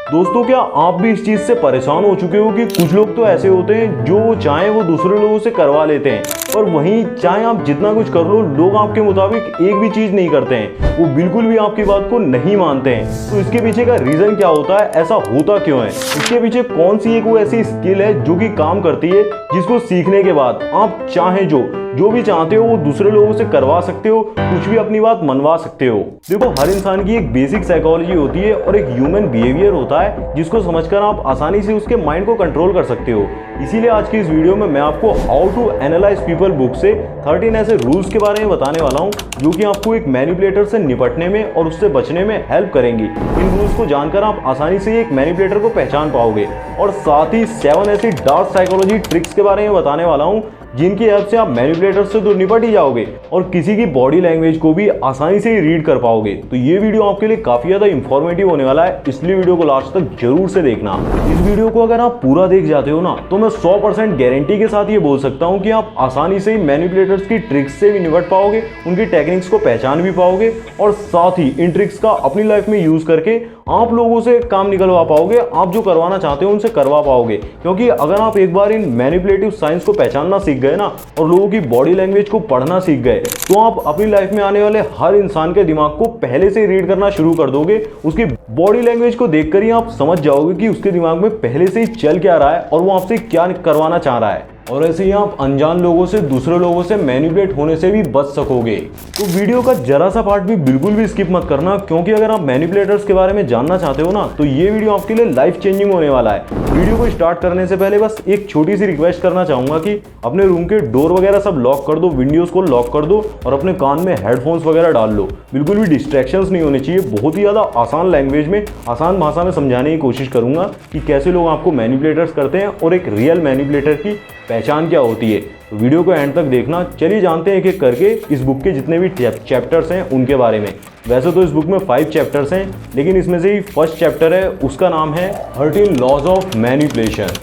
दोस्तों, क्या आप भी इस चीज से परेशान हो चुके हो कि कुछ लोग तो ऐसे होते हैं जो वो चाहें वो दूसरे लोगों से करवा लेते हैं, और वहीं चाहे आप जितना कुछ कर लो, लोग आपके मुताबिक एक भी चीज नहीं करते हैं, वो बिल्कुल भी आपकी बात को नहीं मानते हैं। तो इसके पीछे का रीजन क्या होता है, ऐसा होता क्यों है, इसके पीछे कौन सी एक वो ऐसी स्किल है जो कि काम करती है, जिसको सीखने के बाद आप चाहें जो भी चाहते हो वो दूसरे लोगों से करवा सकते हो, कुछ भी अपनी बात मनवा सकते हो। देखो, हर इंसान की एक बेसिक साइकोलॉजी होती है और एक ह्यूमन बिहेवियर होता है जिसको समझकर आप आसानी से उसके माइंड को कंट्रोल कर सकते हो। इसीलिए आज की इस वीडियो में मैं आपको how to analyse people book से 13 ऐसे रूल्स के बारे में बताने वाला हूं जो कि आपको एक मैनिपुलेटर से निपटने में और उससे बचने में हेल्प करेंगी। इन रूल्स को जानकर आप आसानी से एक मैनिपुलेटर को पहचान पाओगे, और साथ ही 7 ऐसी डार्क साइकोलॉजी ट्रिक्स के बारे में बताने वाला हूं जिनकी हेल्प से आप मैनिपुलेटर से तो निपट ही जाओगे और किसी की बॉडी लैंग्वेज को भी आसानी से रीड कर पाओगे। तो ये वीडियो आपके लिए काफी ज्यादा इंफॉर्मेटिव होने वाला है, इसलिए वीडियो को लास्ट तक जरूर से देखना। इस वीडियो को अगर आप पूरा देख जाते हो ना, तो मैं 100% गारंटी के साथ ये बोल सकता हूँ कि आप आसानी से मैनिपुलेटर्स की ट्रिक्स से भी निपट पाओगे, उनकी टेक्निक्स को पहचान भी पाओगे, और साथ ही इन ट्रिक्स का अपनी लाइफ में यूज करके आप लोगों से काम निकलवा पाओगे, आप जो करवाना चाहते हो उनसे करवा पाओगे। क्योंकि अगर आप एक बार इन मैनिपुलेटिव साइंस को पहचानना सीख गए ना, और लोगों की बॉडी लैंग्वेज को पढ़ना सीख गए, तो आप अपनी लाइफ में आने वाले हर इंसान के दिमाग को पहले से रीड करना शुरू कर दोगे। उसकी बॉडी लैंग्वेज को देखकर ही आप समझ जाओगे कि उसके दिमाग में पहले से ही चल क्या रहा है और वो आपसे क्या करवाना चाह रहा है। और ऐसे ही आप अनजान लोगों से, दूसरे लोगों से मैनिपुलेट होने से भी बच सकोगे। तो वीडियो का जरा सा पार्ट भी बिल्कुल भी स्किप मत करना, क्योंकि अगर आप मैनिपुलेटर्स के बारे में जानना चाहते हो ना, तो ये वीडियो आपके लिए लाइफ चेंजिंग होने वाला है। वीडियो को स्टार्ट करने से पहले बस एक छोटी सी रिक्वेस्ट करना चाहूंगा कि अपने रूम के डोर वगैरह सब लॉक कर दो, विंडोज को लॉक कर दो और अपने कान में हेडफोन्स वगैरह डाल लो। बिल्कुल भी डिस्ट्रैक्शंस नहीं होने चाहिए। बहुत ही ज़्यादा आसान लैंग्वेज में, आसान भाषा में समझाने की कोशिश करूंगा कि कैसे लोग आपको मैनिपुलेटर्स करते हैं और एक रियल मैनिपुलेटर की पहचान क्या होती है। तो वीडियो को एंड तक देखना। चलिए जानते हैं एक एक करके इस बुक के जितने भी चैप्टर्स हैं उनके बारे में। वैसे तो इस बुक में 5 चैप्टर्स हैं, लेकिन इसमें से ही फर्स्ट चैप्टर है, उसका नाम है 13 लॉज ऑफ मैनिपुलेशन।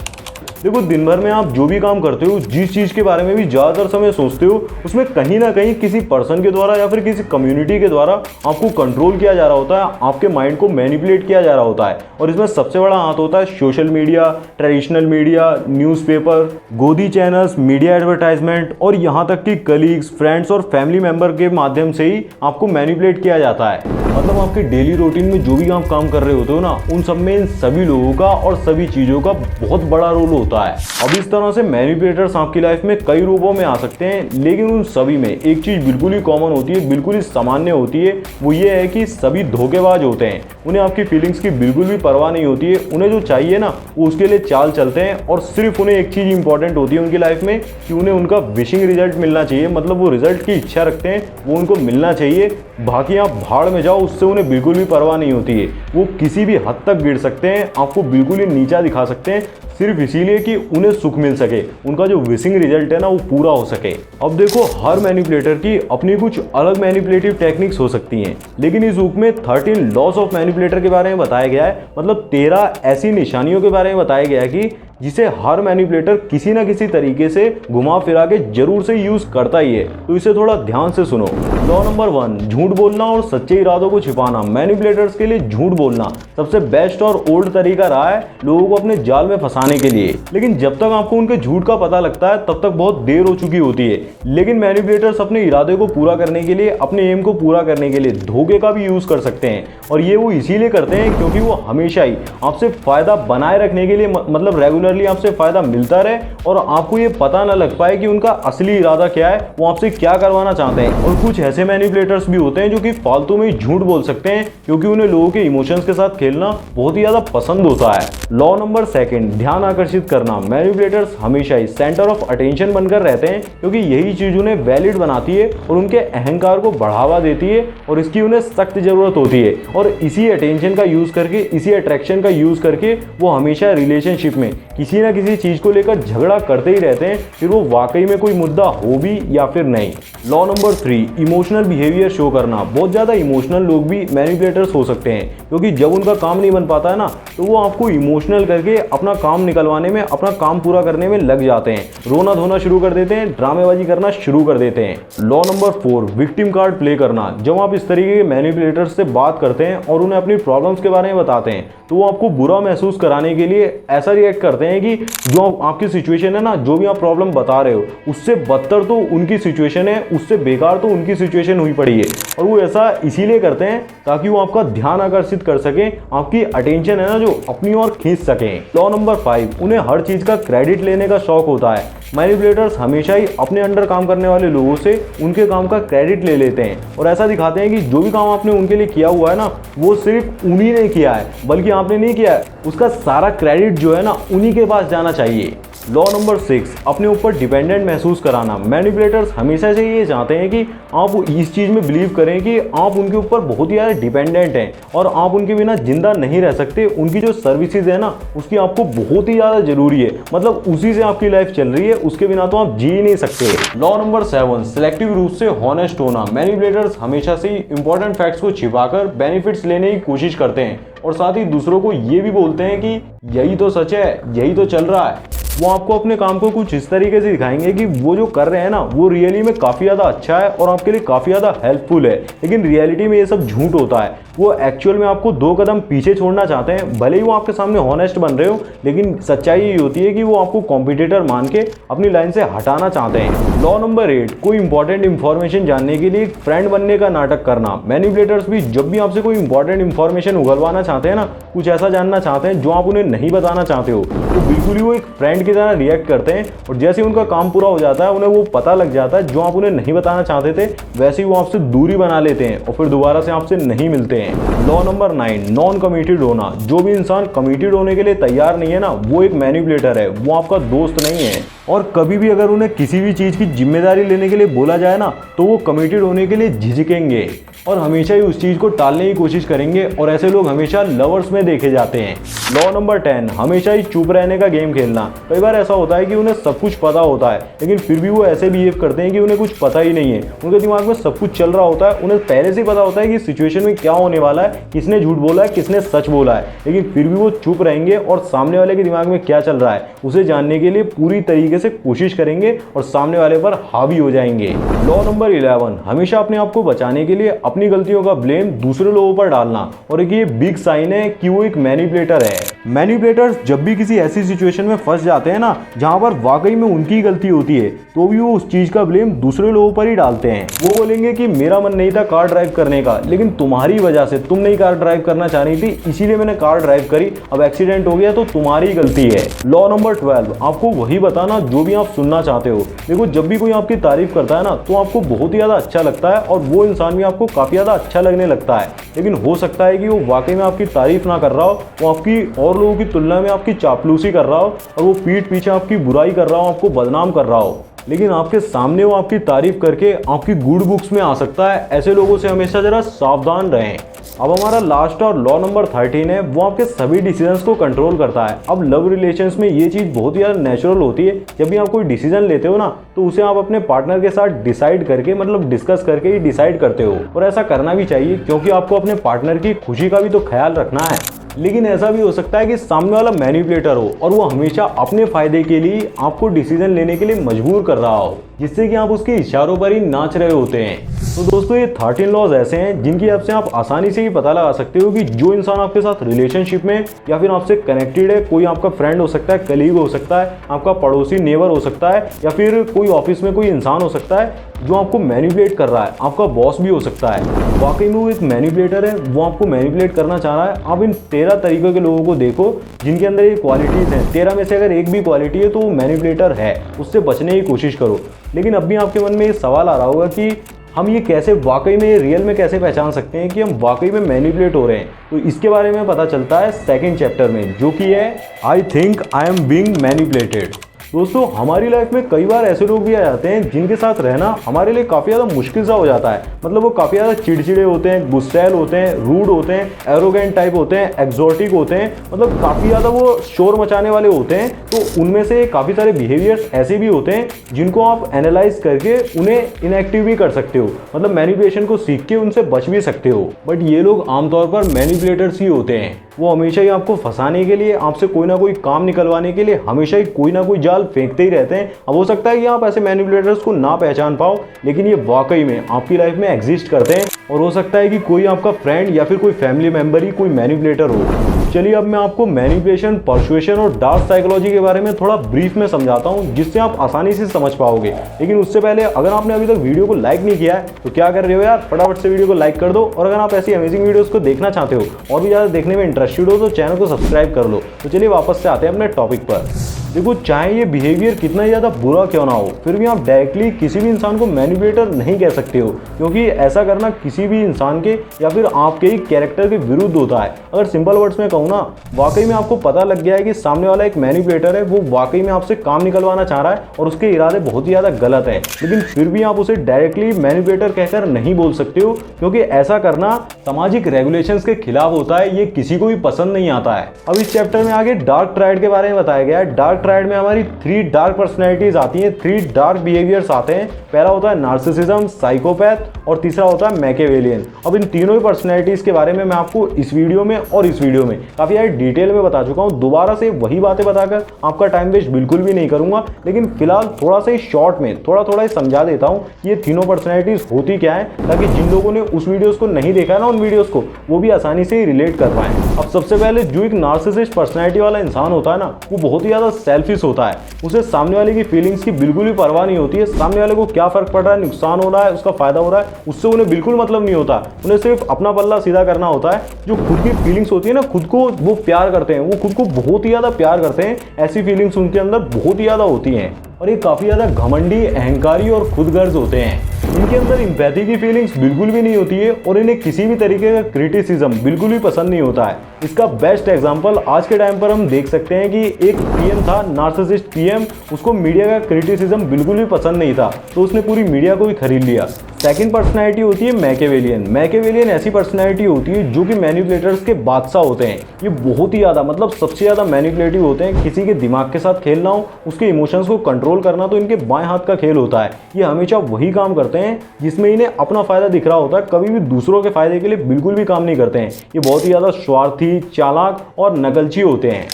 देखो, दिन भर में आप जो भी काम करते हो, जिस चीज़ के बारे में भी ज़्यादातर समय सोचते हो, उसमें कहीं ना कहीं किसी पर्सन के द्वारा या फिर किसी कम्युनिटी के द्वारा आपको कंट्रोल किया जा रहा होता है, आपके माइंड को मैनिपुलेट किया जा रहा होता है। और इसमें सबसे बड़ा हाथ होता है social media, traditional media, newspaper, गोदी चैनल्स, मीडिया एडवर्टाइजमेंट, और यहाँ तक कि कलीग्स, फ्रेंड्स और फैमिली मेम्बर के माध्यम से ही आपको मैनिपुलेट किया जाता है। मतलब आपके डेली रूटीन में जो भी आप काम कर रहे होते हो ना, उन सब में इन सभी लोगों का और सभी चीज़ों का बहुत बड़ा रोल होता है। अब इस तरह से मैनिपुलेटर्स आपकी लाइफ में कई रूपों में आ सकते हैं, लेकिन उन सभी में एक चीज़ बिल्कुल ही कॉमन होती है, बिल्कुल ही सामान्य होती है। वो ये है कि सभी धोखेबाज होते हैं। उन्हें आपकी फीलिंग्स की बिल्कुल भी परवाह नहीं होती है। उन्हें जो चाहिए ना, वो उसके लिए चाल चलते हैं, और सिर्फ उन्हें एक चीज़ इंपॉर्टेंट होती है उनकी लाइफ में कि उन्हें उनका विशिंग रिजल्ट मिलना चाहिए। मतलब वो रिजल्ट की इच्छा रखते हैं, वो उनको मिलना चाहिए। बाकी आप भाड़ में जाओ, उससे उन्हें बिल्कुल भी परवाह नहीं होती है। वो किसी भी हद तक गिर सकते हैं, आपको बिल्कुल ही नीचा दिखा सकते हैं, सिर्फ इसीलिए कि उन्हें सुख मिल सके, उनका जो विशिंग रिजल्ट है ना वो पूरा हो सके। अब देखो, हर मैनिपुलेटर की अपनी कुछ अलग मैनिपुलेटिव टेक्निक्स हो सकती हैं, लेकिन इस बुक में 13 लॉस ऑफ मैनिपुलेटर के बारे में बताया गया है। मतलब 13 ऐसी निशानियों के बारे में बताया गया है कि जिसे हर मैनिपुलेटर किसी ना किसी तरीके से घुमा फिरा के जरूर से यूज करता ही है। तो इसे थोड़ा ध्यान से सुनो। लॉ नंबर 1, झूठ बोलना और सच्चे इरादों को छिपाना। मैनिपुलेटर्स के लिए झूठ बोलना सबसे बेस्ट और ओल्ड तरीका रहा है लोगों को अपने जाल में फंसाने के लिए। लेकिन जब तक आपको उनके झूठ का पता लगता है, तब तक बहुत देर हो चुकी होती है। लेकिन मैनिपुलेटर्स अपने इरादे को पूरा करने के लिए, अपने एम को पूरा करने के लिए धोखे का भी यूज कर सकते हैं। और ये वो इसीलिए करते हैं क्योंकि वो हमेशा ही आपसे फायदा बनाए रखने के लिए, मतलब रेगुलरली आपसे फायदा मिलता रहे और आपको ये पता ना लग पाए कि उनका असली इरादा क्या है, वो आपसे क्या करवाना चाहते हैं। और कुछ ऐसे मैनिपुलेटर्स भी होते हैं जो कि फालतू में ही झूठ बोल सकते हैं, क्योंकि उन्हें लोगों के इमोशंस के साथ खेलना बहुत ही ज्यादा पसंद होता है। लॉ नंबर 2, ध्यान आकर्षित करना। मैनिपुलेटर्स हमेशा ही सेंटर ऑफ अटेंशन बनकर रहते हैं, क्योंकि यही चीज उन्हें वैलिड बनाती है और उनके अहंकार को बढ़ावा देती है, और इसकी उन्हें सख्त जरूरत होती है। और इसी अटेंशन का यूज करके, इसी अट्रैक्शन का यूज करके वो हमेशा रिलेशनशिप में किसी ना किसी चीज़ को लेकर झगड़ा करते ही रहते हैं, फिर वो वाकई में कोई मुद्दा हो भी या फिर नहीं। Law number 3, emotional behaviour show करना। बहुत ज़्यादा इमोशनल लोग भी मैनिपुलेटर्स हो सकते हैं, क्योंकि जब उनका काम नहीं बन पाता है ना, तो वो आपको इमोशनल करके अपना काम निकलवाने में, अपना काम पूरा करने में लग जाते हैं। रोना धोना शुरू कर देते हैं, ड्रामेबाजी करना शुरू कर देते हैं। Law number 4, victim card play करना। जब आप इस तरीके के मैनिपुलेटर्स से बात करते हैं और उन्हें अपनी प्रॉब्लम्स के बारे में बताते हैं, तो वो आपको बुरा महसूस कराने के लिए ऐसा रिएक्ट करते हैं कि जो आपकी सिचुएशन है ना, जो भी आप प्रॉब्लम बता रहे हो, उससे बदतर तो उनकी सिचुएशन है, उससे बेकार तो उनकी सिचुएशन हुई पड़ी है। और वो ऐसा इसीलिए करते हैं ताकि वो आपका ध्यान आकर्षित कर सकें, आपकी अटेंशन है ना जो अपनी ओर खींच सकें। लॉ नंबर 5, उन्हें हर चीज़ का क्रेडिट लेने का शौक होता है। मैनिपुलेटर्स हमेशा ही अपने अंडर काम करने वाले लोगों से उनके काम का क्रेडिट ले लेते हैं और ऐसा दिखाते हैं कि जो भी काम आपने उनके लिए किया हुआ है ना, वो सिर्फ उन्हीं ने किया है, बल्कि आपने नहीं किया है। उसका सारा क्रेडिट जो है ना, उन्हीं के पास जाना चाहिए। लॉ नंबर 6, अपने ऊपर डिपेंडेंट महसूस कराना। मैनिपुलेटर्स हमेशा से ये चाहते हैं कि आप इस चीज़ में बिलीव करें कि आप उनके ऊपर बहुत ही ज़्यादा डिपेंडेंट हैं और आप उनके बिना जिंदा नहीं रह सकते। उनकी जो सर्विसेज है ना, उसकी आपको बहुत ही ज़्यादा ज़रूरी है, मतलब उसी से आपकी लाइफ चल रही है, उसके बिना तो आप जी ही नहीं सकते। लॉ नंबर 7, सिलेक्टिव रूप से हॉनेस्ट होना। मैनिपुलेटर्स हमेशा से इंपॉर्टेंट फैक्ट्स को छिपाकर बेनिफिट्स लेने की कोशिश करते हैं और साथ ही दूसरों को ये भी बोलते हैं कि यही तो सच है, यही तो चल रहा है। वो आपको अपने काम को कुछ इस तरीके से दिखाएंगे कि वो जो कर रहे हैं ना, वो रियली में काफ़ी ज़्यादा अच्छा है और आपके लिए काफ़ी ज़्यादा हेल्पफुल है, लेकिन रियलिटी में ये सब झूठ होता है। वो एक्चुअल में आपको 2 कदम पीछे छोड़ना चाहते हैं। भले ही वो आपके सामने हॉनेस्ट बन रहे हो, लेकिन सच्चाई ये होती है कि वो आपको कॉम्पिटिटर मान के अपनी लाइन से हटाना चाहते हैं। लॉ नंबर 8, कोई इंपॉर्टेंट इन्फॉर्मेशन जानने के लिए एक फ्रेंड बनने का नाटक करना। मैनिपुलेटर्स भी जब भी आपसे कोई इंपॉर्टेंट इन्फॉर्मेशन उगलवाना चाहते हैं ना, कुछ ऐसा जानना चाहते हैं जो आप उन्हें नहीं बताना चाहते हो, तो बिल्कुल ही वो एक फ्रेंड की तरह रिएक्ट करते हैं और जैसे ही उनका काम पूरा हो जाता है, उन्हें वो पता लग जाता है जो आप उन्हें नहीं बताना चाहते थे, वैसे ही वो आपसे दूरी बना लेते हैं और फिर दोबारा से आपसे नहीं मिलते हैं। लॉ नंबर 9, नॉन कमिटेड होना। जो भी इंसान कमिटेड होने के लिए तैयार नहीं है ना, वो एक मैनिपुलेटर है, वो आपका दोस्त नहीं है। और कभी भी अगर उन्हें किसी भी चीज़ की जिम्मेदारी लेने के लिए बोला जाए ना, तो वो कमिटेड होने के लिए झिझकेंगे और हमेशा ही उस चीज़ को टालने की कोशिश करेंगे और ऐसे लोग हमेशा लवर्स में देखे जाते हैं। लॉ नंबर 10, हमेशा ही चुप रहने का गेम खेलना। कई बार ऐसा होता है कि उन्हें सब कुछ पता होता है, लेकिन फिर भी वो ऐसे बिहेव करते हैं कि उन्हें कुछ पता ही नहीं है। उनके दिमाग में सब कुछ चल रहा होता है, उन्हें पहले से ही पता होता है कि सिचुएशन में क्या होने वाला है, किसने झूठ बोला है, किसने सच बोला है, लेकिन फिर भी वो चुप रहेंगे और सामने वाले के दिमाग में क्या चल रहा है उसे जानने के लिए पूरी तरीके से कोशिश करेंगे और सामने वाले पर हावी हो जाएंगे। लॉ नंबर 11, हमेशा अपने आप को बचाने के लिए अपनी गलतियों का ब्लेम दूसरे लोगों पर डालना। और एक ये बिग साइन है कि वो एक मैनिपुलेटर है। मैनिपुलेटर्स जब भी किसी ऐसी सिचुएशन में फंस जाते हैं ना, जहां पर वाकई में उनकी गलती होती है, तो भी वो उस चीज का ब्लेम दूसरे लोगों पर ही डालते हैं। वो बोलेंगे कि मेरा मन नहीं था कार ड्राइव करने का, लेकिन तुम्हारी वजह से, तुम नहीं कार ड्राइव करना चाह रही थी, इसीलिए मैंने कार ड्राइव करी, अब एक्सीडेंट हो गया तो तुम्हारी गलती है। लॉ नंबर 12, आपको वही बताना जो भी आप सुनना चाहते हो। देखो, जब भी कोई आपकी तारीफ करता है ना, तो आपको बहुत ही ज्यादा अच्छा लगता है और वो इंसान भी आपको काफी ज्यादा अच्छा लगने लगता है, लेकिन हो सकता है कि वो वाकई में आपकी तारीफ ना कर रहा हो, वो आपकी और लोगों की तुलना में आपकी चापलूसी कर रहा हो और वो पीठ पीछे आपकी बुराई कर रहा हो, आपको बदनाम कर रहा हो, लेकिन आपके सामने वो आपकी तारीफ करके आपकी गुड बुक्स में आ सकता है। ऐसे लोगों से हमेशा जरा सावधान रहें। अब हमारा लास्ट और लॉ नंबर 13 है, वो आपके सभी डिसीजंस को कंट्रोल करता है। अब लव रिलेशंस में ये चीज़ बहुत ही ज़्यादा नेचुरल होती है। जब भी आप कोई डिसीजन लेते हो ना, तो उसे आप अपने पार्टनर के साथ डिसाइड करके, मतलब डिस्कस करके ही डिसाइड करते हो, और ऐसा करना भी चाहिए क्योंकि आपको अपने पार्टनर की खुशी का भी तो ख्याल रखना है। लेकिन ऐसा भी हो सकता है कि सामने वाला मैनिपुलेटर हो और वो हमेशा अपने फायदे के लिए आपको डिसीजन लेने के लिए मजबूर कर रहा हो, जिससे कि आप उसके इशारों पर ही नाच रहे होते हैं। तो दोस्तों, ये 13 लॉज ऐसे हैं जिनकी हेल्प से आप आसानी से ही पता लगा सकते हो कि जो इंसान आपके साथ रिलेशनशिप में या फिर आपसे कनेक्टेड है, कोई आपका फ्रेंड हो सकता है, कलीग हो सकता है, आपका पड़ोसी नेबर हो सकता है, या फिर कोई ऑफिस में कोई इंसान हो सकता है जो आपको मैनिपुलेट कर रहा है, आपका बॉस भी हो सकता है। वाकई में वो एक मैनिपुलेटर है, वो आपको मैनिपुलेट करना चाह रहा है। आप इन 13 तरीकों के लोगों को देखो जिनके अंदर ये क्वालिटीज़ हैं। 13 में से अगर एक भी क्वालिटी है तो वो मैनिपुलेटर है, उससे बचने की कोशिश करो। लेकिन अब भी आपके मन में ये सवाल आ रहा होगा कि हम ये कैसे वाकई में, रियल में कैसे पहचान सकते हैं कि हम वाकई में मैनिपुलेट हो रहे हैं। तो इसके बारे में पता चलता है सेकंड चैप्टर में, जो कि है I think I am being manipulated. दोस्तों हमारी लाइफ में कई बार ऐसे लोग भी आ जाते हैं जिनके साथ रहना हमारे लिए काफ़ी ज़्यादा मुश्किल सा हो जाता है। मतलब वो काफ़ी ज़्यादा चिड़चिड़े होते हैं, गुस्सैल होते हैं, रूड होते हैं, एरोगेंट टाइप होते हैं, एक्सोटिक होते हैं, मतलब काफ़ी ज़्यादा वो शोर मचाने वाले होते हैं। तो उनमें से काफ़ी सारे बिहेवियर्स ऐसे भी होते हैं जिनको आप एनालाइज करके उन्हें इनएक्टिव भी कर सकते हो, मतलब मैनिपुलेशन को सीख के उनसे बच भी सकते हो। बट ये लोग आमतौर पर मैनिपुलेटर्स ही होते हैं। वो हमेशा ही आपको फंसाने के लिए, आपसे कोई ना कोई काम निकलवाने के लिए हमेशा ही कोई ना कोई जाल फेंकते ही रहते हैं। अब हो सकता है कि आप ऐसे मैनिपुलेटर्स को ना पहचान पाओ, लेकिन ये वाकई में आपकी लाइफ में एग्जिस्ट करते हैं। और हो सकता है कि कोई आपका फ्रेंड या फिर कोई फैमिली मेंबर ही कोई मैनिपुलेटर हो। चलिए अब मैं आपको मैनिपुलेशन, पर्सुएशन और डार्क साइकोलॉजी के बारे में थोड़ा ब्रीफ में समझाता हूँ, जिससे आप आसानी से समझ पाओगे। लेकिन उससे पहले अगर आपने अभी तक वीडियो को लाइक नहीं किया है तो क्या कर रहे हो यार, फटाफट से वीडियो को लाइक कर दो। और अगर आप ऐसी अमेजिंग वीडियोस को देखना चाहते हो और भी ज़्यादा देखने में इंटरेस्टेड हो तो चैनल को सब्सक्राइब कर लो। तो चलिए वापस से आते हैं अपने टॉपिक पर। देखो, चाहे ये बिहेवियर कितना ही ज़्यादा बुरा क्यों ना हो, फिर भी आप डायरेक्टली किसी भी इंसान को मैनिपुलेटर नहीं कह सकते हो, क्योंकि ऐसा करना किसी भी इंसान के या फिर आपके ही कैरेक्टर के विरुद्ध होता है। अगर सिंपल वर्ड्स में कहूँ ना, वाकई में आपको पता लग गया है कि सामने वाला एक मैनिपुलेटर है, वो वाकई में आपसे काम निकलवाना चाह रहा है और उसके इरादे बहुत ही ज़्यादा गलत है, लेकिन फिर भी आप उसे डायरेक्टली मैनिपुलेटर कहकर नहीं बोल सकते हो, क्योंकि ऐसा करना सामाजिक रेगुलेशंस के खिलाफ होता है। ये किसी को भी पसंद नहीं आता है। अब इस चैप्टर में आगे डार्क ट्रायड के बारे में बताया गया है। डार्क ट्रायड में हमारी 3 डार्क पर्सनैलिटीज आती हैं, 3 डार्क बिहेवियर्स आते हैं। पहला होता है नार्सिसिज्म, साइकोपैथ और तीसरा होता है मैकियावेलियन। अब इन तीनों ही पर्सनैलिटीज के बारे में मैं आपको इस वीडियो में और इस वीडियो में काफी यार डिटेल में बता चुका हूँ। दोबारा से वही बातें बताकर आपका टाइम वेस्ट बिल्कुल भी नहीं करूंगा, लेकिन फिलहाल थोड़ा सा शॉर्ट में थोड़ा ही समझा देता हूँ ये तीनों पर्सनैलिटीज होती क्या है, ताकि जिन लोगों ने उस वीडियोस को नहीं देखा ना, उन वीडियोस को, वो भी आसानी से रिलेट कर पाए। अब सबसे पहले जो एक नार्सिसिस्ट पर्सनैलिटी वाला इंसान होता है ना, वो बहुत ही ज्यादा सेल्फिश होता है। उसे सामने वाले की फीलिंग्स की बिल्कुल भी परवाह नहीं होती है। सामने वाले को क्या फर्क पड़ रहा है, नुकसान हो रहा है, उसका फायदा हो रहा है, उससे उन्हें बिल्कुल मतलब नहीं होता। उन्हें सिर्फ अपना पल्ला सीधा करना होता है। जो खुद की फीलिंग्स होती है ना, खुद को वो प्यार करते हैं, वो खुद को बहुत ही ज्यादा प्यार करते हैं। ऐसी फीलिंग्स उनके अंदर बहुत ही ज्यादा होती हैं और ये काफी ज्यादा घमंडी, अहंकारी और खुदगर्ज होते हैं। इनके अंदर एम्पैथी की फीलिंग्स बिल्कुल भी नहीं होती है और इन्हें किसी भी तरीके का क्रिटिसिज्म बिल्कुल भी पसंद नहीं होता है। इसका बेस्ट एग्जांपल आज के टाइम पर हम देख सकते हैं कि एक पीएम था, नार्सिसिस्ट पीएम, उसको मीडिया का क्रिटिसिज्म बिल्कुल भी पसंद नहीं था, तो उसने पूरी मीडिया को ही खरीद लिया। सेकंड पर्सनैलिटी होती है मैकियावेलियन। मैकियावेलियन ऐसी पर्सनैलिटी होती है जो कि मैनिपुलेटर्स के बादशाह होते हैं। ये बहुत ही ज़्यादा, मतलब सबसे ज़्यादा मैनिपुलेटिव होते हैं। किसी के दिमाग के साथ खेलना हो, उसके इमोशंस को कंट्रोल करना, तो इनके बाएं हाथ का खेल होता है। ये हमेशा वही काम करते हैं जिसमें इन्हें अपना फायदा दिख रहा होता है, कभी भी दूसरों के फायदे के लिए बिल्कुल भी काम नहीं करते हैं। ये बहुत ही ज़्यादा स्वार्थी, चालाक और नकलची होते हैं।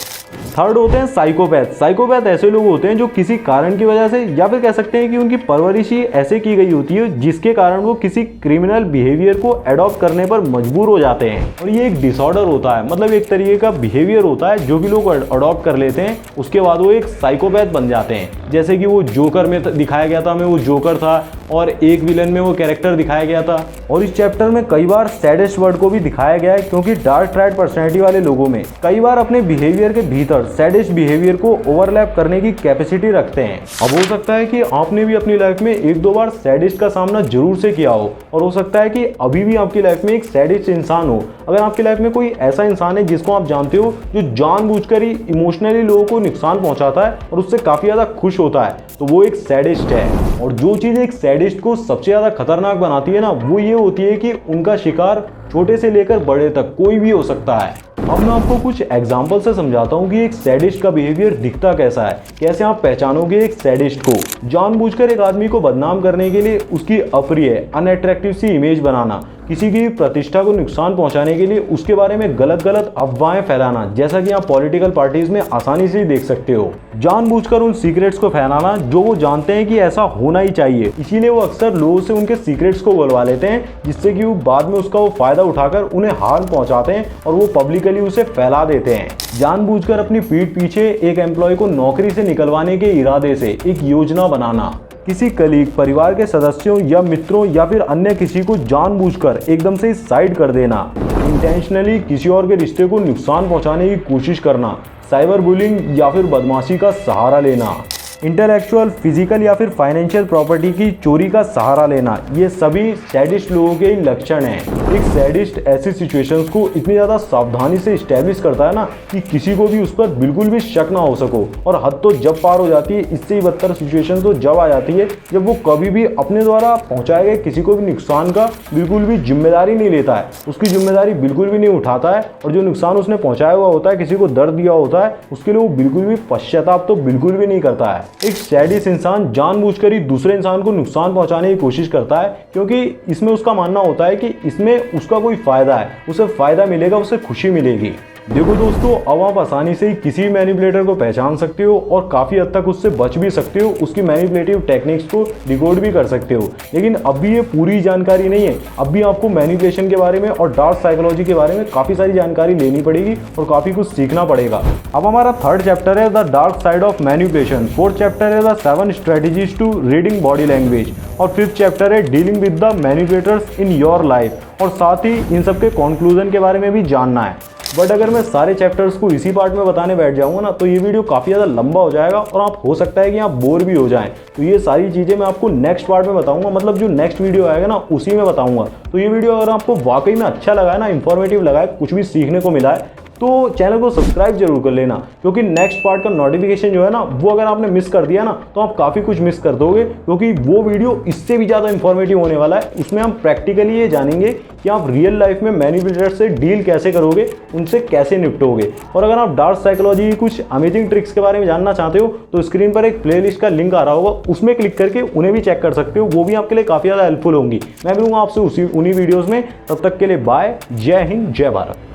थर्ड होते हैं साइकोपैथ। साइकोपैथ ऐसे लोग होते हैं जो किसी कारण की वजह से, या फिर कह सकते हैं कि उनकी परवरिश ही ऐसे की गई होती है जिसके कारण वो किसी क्रिमिनल बिहेवियर को अडॉप्ट करने पर मजबूर हो जाते हैं। और ये एक डिसऑर्डर होता है, मतलब एक तरीके का बिहेवियर होता है जो भी लोग अडॉप्ट कर लेते हैं, उसके बाद वो एक साइकोपैथ बन जाते हैं। जैसे कि वो जोकर में दिखाया गया था, हमें वो जोकर था, और एक विलन में वो कैरेक्टर दिखाया गया था। और इस चैप्टर में कई बार सैडेस्ट वर्ड को भी दिखाया गया है, क्योंकि डार्क ट्रायड पर्सनैलिटी वाले लोगों में कई बार अपने बिहेवियर के भीतर सैडेस्ट बिहेवियर को ओवरलैप करने की कैपेसिटी रखते हैं। अब हो सकता है कि आपने भी अपनी लाइफ में 1-2 बार सैडिस्ट का सामना जरूर से किया हो, और हो सकता है कि अभी भी आपकी लाइफ में एक सैडिस्ट इंसान हो। अगर आपकी लाइफ में कोई ऐसा इंसान है जिसको आप जानते हो जो जानबूझकर ही इमोशनली लोगों को नुकसान पहुंचाता है और उससे काफी ज्यादा खुश होता है, तो वो एक सैडिस्ट है। और जो चीज एक सैडिस्ट को सबसे ज्यादा खतरनाक बनाती है ना, वो ये होती है कि उनका शिकार छोटे से लेकर बड़े तक कोई भी हो सकता है। अब मैं आपको कुछ एग्जाम्पल से समझाता हूँ कि एक सैडिस्ट का बिहेवियर दिखता कैसा है, कैसे आप पहचानोगे एक सैडिस्ट को। जानबूझकर एक आदमी को बदनाम करने के लिए उसकी अप्रिय, अनअट्रैक्टिव सी इमेज बनाना, किसी की प्रतिष्ठा को नुकसान पहुंचाने के लिए उसके बारे में गलत गलत अफवाहें फैलाना, जैसा कि आप पॉलिटिकल पार्टीज में आसानी से देख सकते हो। जानबूझकर उन सीक्रेट्स को फैलाना जो वो जानते हैं कि ऐसा होना ही चाहिए, इसीलिए वो अक्सर लोगों से उनके सीक्रेट्स को बुलवा लेते हैं, जिससे कि वो बाद में उसका वो फायदा उठाकर उन्हें हार्म पहुंचाते हैं और वो पब्लिकली उसे फैला देते हैं। जानबूझकर अपनी पीठ पीछे एक एम्प्लॉय को नौकरी से निकलवाने के इरादे से एक योजना बनाना, किसी कलीग, परिवार के सदस्यों या मित्रों या फिर अन्य किसी को जानबूझकर एकदम से साइड कर देना, इंटेंशनली किसी और के रिश्ते को नुकसान पहुंचाने की कोशिश करना, साइबर बुलिंग या फिर बदमाशी का सहारा लेना, इंटेलेक्चुअल, फिजिकल या फिर फाइनेंशियल प्रॉपर्टी की चोरी का सहारा लेना, ये सभी सैडिस्ट लोगों के लक्षण हैं। एक सैडिस्ट ऐसी सिचुएशंस को इतनी ज़्यादा सावधानी से इस्टेब्लिश करता है ना कि किसी को भी उस पर बिल्कुल भी शक ना हो सको। और हद तो जब पार हो जाती है, इससे ही बदतर सिचुएशन तो जब आ जाती है जब वो कभी भी अपने द्वारा पहुंचाए गए किसी को भी नुकसान का बिल्कुल भी जिम्मेदारी नहीं लेता है, उसकी जिम्मेदारी बिल्कुल भी नहीं उठाता है, और जो नुकसान उसने पहुंचाया हुआ होता है, किसी को दर्द दिया होता है, उसके लिए वो बिल्कुल भी पश्चाताप तो बिल्कुल भी नहीं करता है। एक सैडिस्ट इंसान जानबूझकर ही दूसरे इंसान को नुकसान पहुंचाने की कोशिश करता है, क्योंकि इसमें उसका मानना होता है कि इसमें उसका कोई फायदा है, उसे फायदा मिलेगा, उसे खुशी मिलेगी। देखो दोस्तों, अब आप आसानी से ही किसी मैनिपुलेटर को पहचान सकते हो और काफ़ी हद तक उससे बच भी सकते हो, उसकी मैनिपुलेटिव टेक्निक्स को डिकोड भी कर सकते हो। लेकिन अब भी ये पूरी जानकारी नहीं है, अब भी आपको मैनिपुलेशन के बारे में और डार्क साइकोलॉजी के बारे में काफ़ी सारी जानकारी लेनी पड़ेगी और काफ़ी कुछ सीखना पड़ेगा। अब हमारा थर्ड चैप्टर है the dark side of manipulation, fourth chapter है the 7 strategies to reading body language, और फिफ्थ चैप्टर है dealing with the manipulators in your life, और साथ ही इन सब के कंक्लूजन के बारे में भी जानना है। बट अगर मैं सारे चैप्टर्स को इसी पार्ट में बताने बैठ जाऊंगा ना तो ये वीडियो काफ़ी ज़्यादा लंबा हो जाएगा और आप हो सकता है कि आप बोर भी हो जाएं। तो ये सारी चीज़ें मैं आपको नेक्स्ट पार्ट में बताऊंगा, मतलब जो नेक्स्ट वीडियो आएगा ना उसी में बताऊंगा। तो ये वीडियो अगर आपको वाकई में अच्छा लगा है ना, इन्फॉर्मेटिव लगा है, कुछ भी सीखने को मिला है, तो चैनल को सब्सक्राइब जरूर कर लेना, क्योंकि नेक्स्ट पार्ट का नोटिफिकेशन जो है ना वो अगर आपने मिस कर दिया ना तो आप काफ़ी कुछ मिस कर दोगे, क्योंकि वो वीडियो इससे भी ज़्यादा इंफॉर्मेटिव होने वाला है। उसमें हम प्रैक्टिकली ये जानेंगे कि आप रियल लाइफ में मैनिपुलेटर से डील कैसे करोगे, उनसे कैसे निपटोगे। और अगर आप डार्क साइकोलॉजी की कुछ अमेजिंग ट्रिक्स के बारे में जानना चाहते हो तो स्क्रीन पर एक प्लेलिस्ट का लिंक आ रहा होगा, उसमें क्लिक करके उन्हें भी चेक कर सकते हो, वो भी आपके लिए काफ़ी ज़्यादा हेल्पफुल होंगी। मैं मिलूंगा आपसे उन्हीं वीडियोज़ में, तब तक के लिए बाय, जय हिंद, जय भारत।